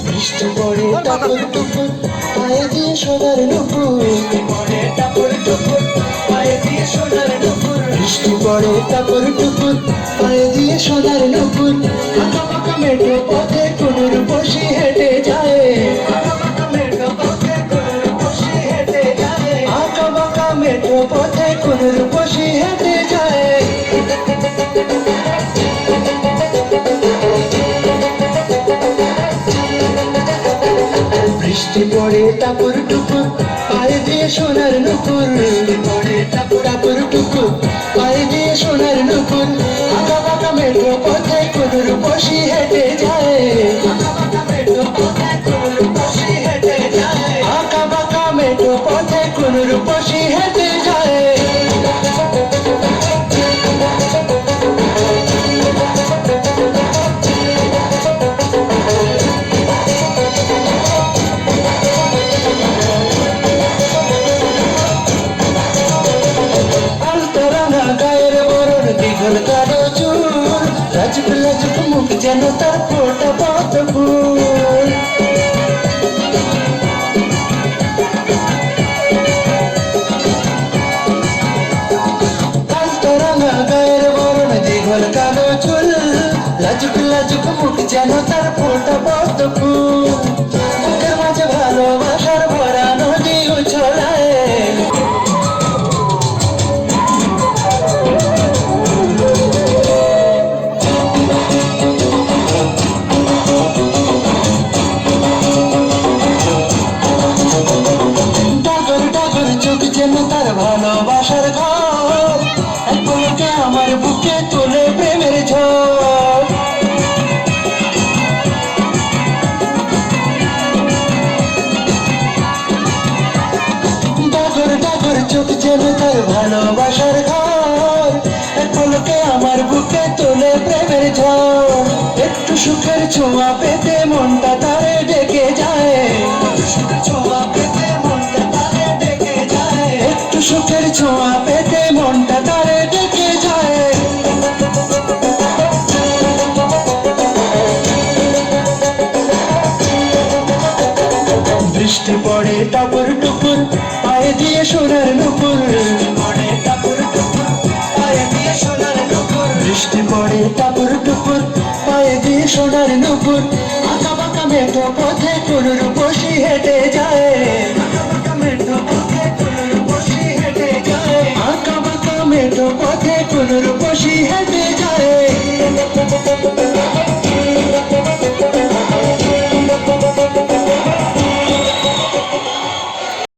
বৃষ্টি পড়ে টাপুর টুপুর পায়ে দিয়ে সোনার নুপুর, বৃষ্টি পড়ে টাপুর টুপুর পায়ে দিয়ে সোনার নুপুর, আঁকা বাঁকা মেঠো পথে কোনোর বসে হেঁটে যায়, আঁকা বাঁকা মেঠো পথে কোনোর বসে হেঁটে যায়। বৃষ্টি পড়ে টাপুর টুপুর পায়ে দিয়ে সোনার নুপুর, টাপুর টুপুর পায়ে দিয়ে সোনার নুপুর, আঁকা বাঁকা মেঠো পথে কোনোর বসে হেঁটে যায়, আঁকা বাঁকা মেঠো পথে কোনোর বসে হেঁটে যায়। কালো চুল লাজুক লাজুক মুখ যেন তার ফোটা পদ্ম ফুল, রাঙা গায়ের বরণ দীঘল কালো চুল লাজুক লাজুক মুখ যেন তার ফোটা পদ্ম ফুল, মুখের মাঝে ভালোবাসার ভরা নদী উছলায়, ভালোবাসার ঘর এক পলকে আমার বুকে তোলে প্রেমের ঝড়, ডাগর ডাগর চোখ যেন তার ভালোবাসার ঘর এক পলকে আমার বুকে তোলে প্রেমের ঝড়, একটু সুখের ছোঁয়া পেতে মনটা তারে ডেকে যায়, সুখের ছোঁয়া পেতে মনটা তারে ডেকে যায়, একটু সুখের ছোঁয়া পেতে মনটা তারে ডেকে যায়। বৃষ্টি পড়ে টাপুর টুপুর পায়ে দিয়ে সোনার নুপুর, বৃষ্টি পড়ে টাপুর টুপুর পায়ে দিয়ে সোনার নুপুর, আঁকা বাঁকা মেঠো পথে কোনোর বসে হেঁটে যায়, আঁকা বাঁকা মেঠো পথে কোনোর বসে হেঁটে যায়।